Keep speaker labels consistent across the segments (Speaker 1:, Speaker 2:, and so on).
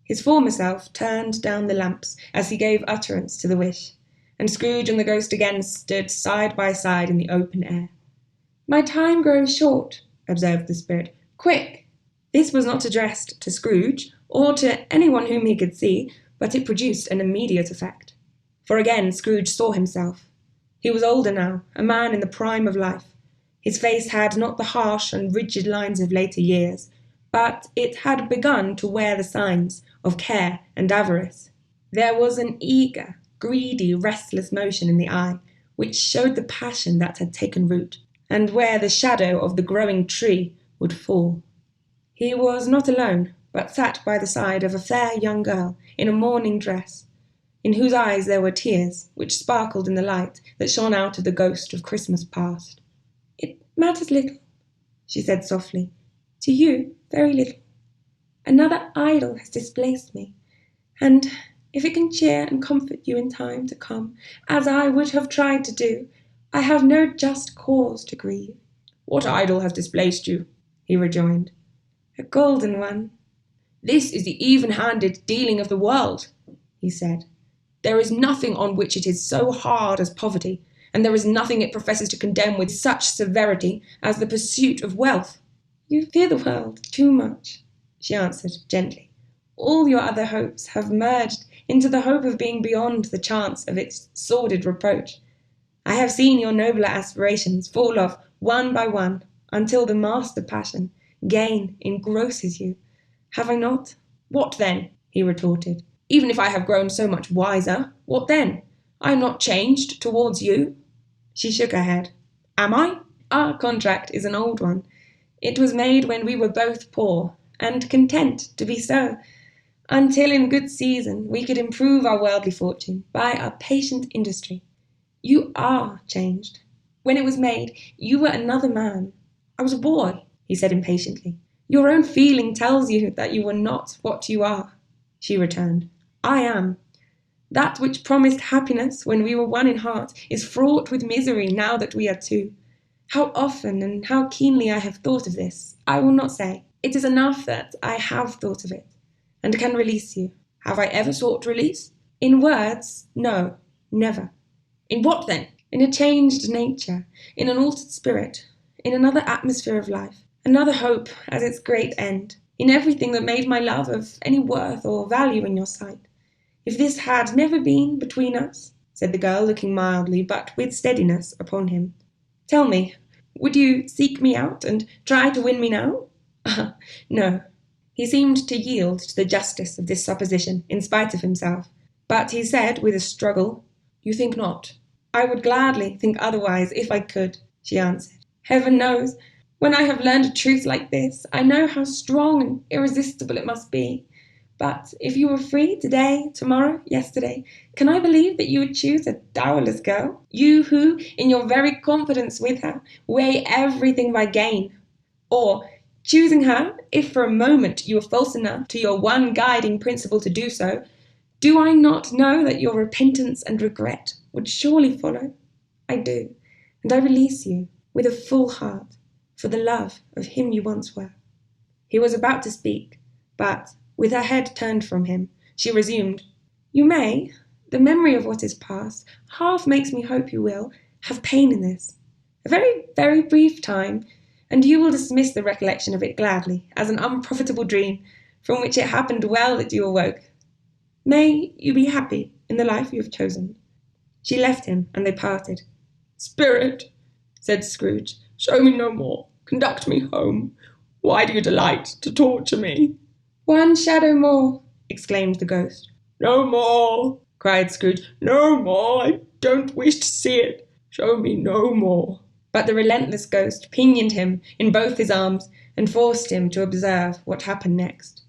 Speaker 1: His former self turned down the lamps as he gave utterance to the wish, and Scrooge and the ghost again stood side by side in the open air. "My time grows short," observed the spirit. "Quick!" This was not addressed to Scrooge, or to anyone whom he could see, but it produced an immediate effect. For again Scrooge saw himself. He was older now, a man in the prime of life. His face had not the harsh and rigid lines of later years, but it had begun to wear the signs of care and avarice. There was an eager, greedy, restless motion in the eye, which showed the passion that had taken root, and where the shadow of the growing tree would fall. He was not alone, but sat by the side of a fair young girl in a mourning dress, in whose eyes there were tears, which sparkled in the light that shone out of the ghost of Christmas past. "It matters little," she said softly. "To you, very little. Another idol has displaced me, and if it can cheer and comfort you in time to come, as I would have tried to do, I have no just cause to grieve." "What idol has displaced you?" he rejoined. "A golden one." "This is the even-handed dealing of the world," he said. "There is nothing on which it is so hard as poverty, and there is nothing it professes to condemn with such severity as the pursuit of wealth." "You fear the world too much," she answered gently. "All your other hopes have merged into the hope of being beyond the chance of its sordid reproach. I have seen your nobler aspirations fall off one by one until the master passion, gain, engrosses you. Have I not?" "What then?" he retorted. "Even if I have grown so much wiser, what then? I am not changed towards you." She shook her head. "Am I? Our contract is an old one. It was made when we were both poor, and content to be so, until in good season we could improve our worldly fortune by our patient industry. You are changed. When it was made, you were another man." "I was a boy," he said impatiently. "Your own feeling tells you that you were not what you are," she returned. "I am. That which promised happiness when we were one in heart is fraught with misery now that we are two. How often and how keenly I have thought of this, I will not say. It is enough that I have thought of it, and can release you." "Have I ever sought release?" "In words, no, never." "In what then?" "In a changed nature, in an altered spirit, in another atmosphere of life, another hope as its great end, in everything that made my love of any worth or value in your sight. If this had never been between us," said the girl, looking mildly but with steadiness upon him, "tell me, would you seek me out and try to win me now?" "Ah, no." He seemed to yield to the justice of this supposition in spite of himself, but he said with a struggle, "You think not?" "I would gladly think otherwise if I could," she answered. "Heaven knows, when I have learned a truth like this, I know how strong and irresistible it must be. But if you were free today, tomorrow, yesterday, can I believe that you would choose a dowerless girl? You who, in your very confidence with her, weigh everything by gain. Or, choosing her, if for a moment you were false enough to your one guiding principle to do so, do I not know that your repentance and regret would surely follow? I do, and I release you, with a full heart, for the love of him you once were." He was about to speak, but, with her head turned from him, she resumed, "You may, the memory of what is past half makes me hope you will, have pain in this. A very, very brief time, and you will dismiss the recollection of it gladly, as an unprofitable dream, from which it happened well that you awoke. May you be happy in the life you have chosen." She left him, and they parted. "Spirit," said Scrooge, "show me no more. Conduct me home. Why do you delight to torture me?" "One shadow more," exclaimed the ghost. "No more," cried Scrooge. "No more. I don't wish to see it. Show me no more." But the relentless ghost pinioned him in both his arms and forced him to observe what happened next.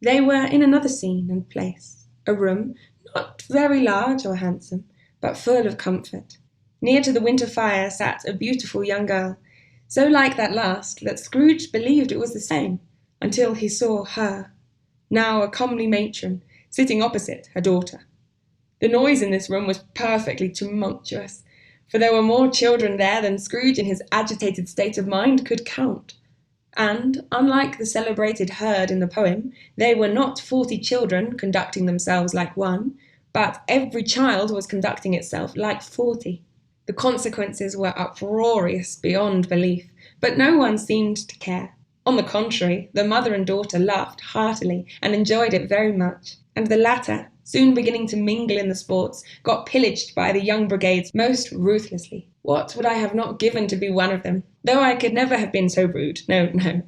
Speaker 1: They were in another scene and place, a room not very large or handsome, but full of comfort. Near to the winter fire sat a beautiful young girl, so like that last that Scrooge believed it was the same, until he saw her, now a comely matron, sitting opposite her daughter. The noise in this room was perfectly tumultuous, for there were more children there than Scrooge in his agitated state of mind could count. And, unlike the celebrated herd in the poem, they were not 40 children conducting themselves like one, but every child was conducting itself like 40. The consequences were uproarious beyond belief, but no one seemed to care. On the contrary, the mother and daughter laughed heartily and enjoyed it very much, and the latter, soon beginning to mingle in the sports, got pillaged by the young brigades most ruthlessly. What would I have not given to be one of them? Though I could never have been so rude. No, no.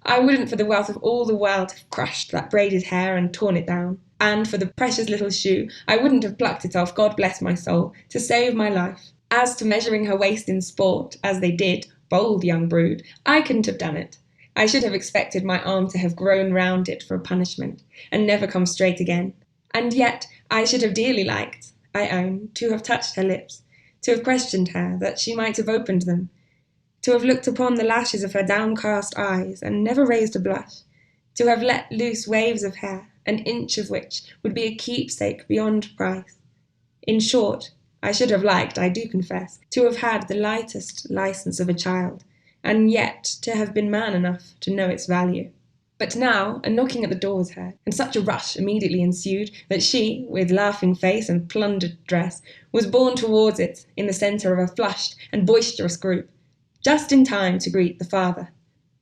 Speaker 1: I wouldn't for the wealth of all the world have crushed that braided hair and torn it down. And for the precious little shoe, I wouldn't have plucked it off, God bless my soul, to save my life. As to measuring her waist in sport, as they did, bold young brood, I couldn't have done it. I should have expected my arm to have grown round it for a punishment, and never come straight again. And yet I should have dearly liked, I own, to have touched her lips, to have questioned her, that she might have opened them, to have looked upon the lashes of her downcast eyes, and never raised a blush, to have let loose waves of hair, an inch of which would be a keepsake beyond price. In short, I should have liked, I do confess, to have had the lightest licence of a child, and yet to have been man enough to know its value. But now a knocking at the door was heard, and such a rush immediately ensued that she, with laughing face and plundered dress, was borne towards it in the centre of a flushed and boisterous group, just in time to greet the father,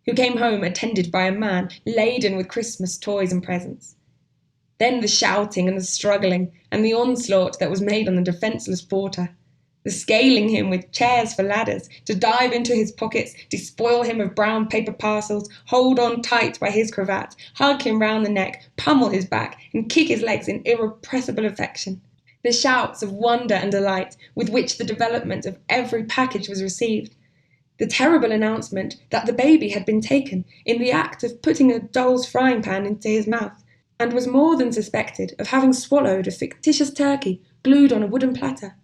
Speaker 1: who came home attended by a man laden with Christmas toys and presents. Then the shouting and the struggling, and the onslaught that was made on the defenceless porter, the scaling him with chairs for ladders, to dive into his pockets, despoil him of brown paper parcels, hold on tight by his cravat, hug him round the neck, pummel his back, and kick his legs in irrepressible affection. The shouts of wonder and delight with which the development of every package was received. The terrible announcement that the baby had been taken in the act of putting a doll's frying pan into his mouth, and was more than suspected of having swallowed a fictitious turkey glued on a wooden platter.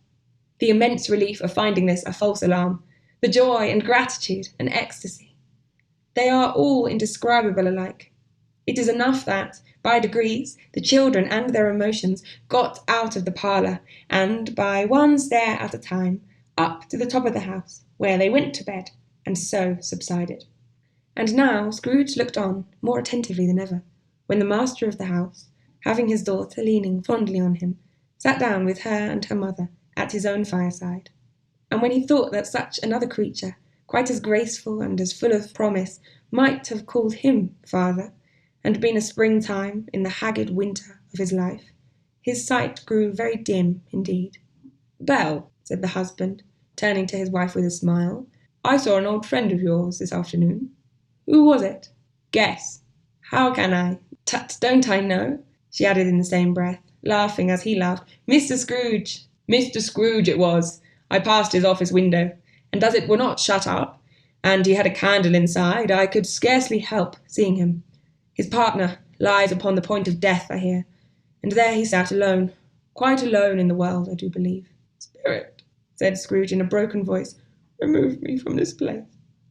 Speaker 1: The immense relief of finding this a false alarm, the joy and gratitude and ecstasy. They are all indescribable alike. It is enough that, by degrees, the children and their emotions got out of the parlour, and, by one stair at a time, up to the top of the house, where they went to bed, and so subsided. And now Scrooge looked on more attentively than ever, when the master of the house, having his daughter leaning fondly on him, sat down with her and her mother at his own fireside, and when he thought that such another creature, quite as graceful and as full of promise, might have called him father, and been a springtime in the haggard winter of his life, his sight grew very dim indeed. "Belle," said the husband, turning to his wife with a smile, "I saw an old friend of yours this afternoon. Who was it?" "Guess." "How can I? Tut, don't I know?" she added in the same breath, laughing as he laughed. "Mr. Scrooge." "Mr. Scrooge it was. I passed his office window, and as it were not shut up, and he had a candle inside, I could scarcely help seeing him. His partner lies upon the point of death, I hear, and there he sat alone, quite alone in the world, I do believe." "Spirit," said Scrooge in a broken voice, "remove me from this place."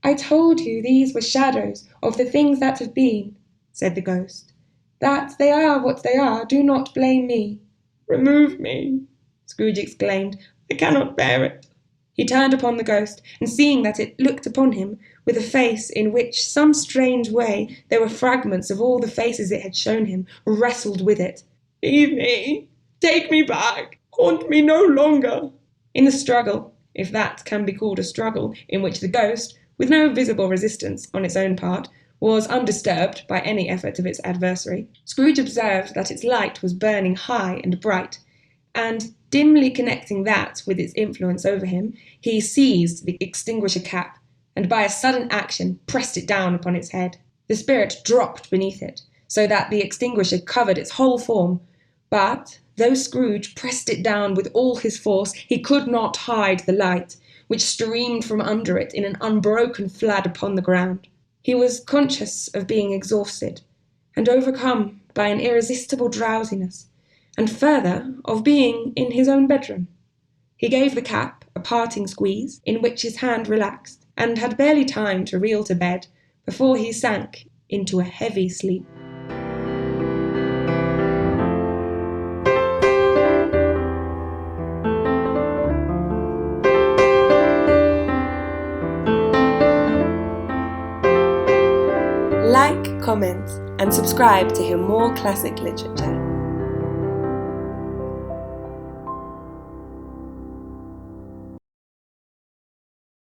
Speaker 1: "I told you these were shadows of the things that have been," said the ghost. "That they are what they are, do not blame me." "Remove me," Scrooge exclaimed. "I cannot bear it." He turned upon the ghost, and seeing that it looked upon him with a face in which some strange way there were fragments of all the faces it had shown him, wrestled with it. "Leave me! Take me back! Haunt me no longer!" In the struggle, if that can be called a struggle, in which the ghost, with no visible resistance on its own part, was undisturbed by any effort of its adversary, Scrooge observed that its light was burning high and bright, and, dimly connecting that with its influence over him, he seized the extinguisher cap, and by a sudden action pressed it down upon its head. The spirit dropped beneath it, so that the extinguisher covered its whole form, but, though Scrooge pressed it down with all his force, he could not hide the light, which streamed from under it in an unbroken flood upon the ground. He was conscious of being exhausted, and overcome by an irresistible drowsiness, and further, of being in his own bedroom. He gave the cap a parting squeeze, in which his hand relaxed, and had barely time to reel to bed before he sank into a heavy sleep.
Speaker 2: and subscribe to hear more classic literature.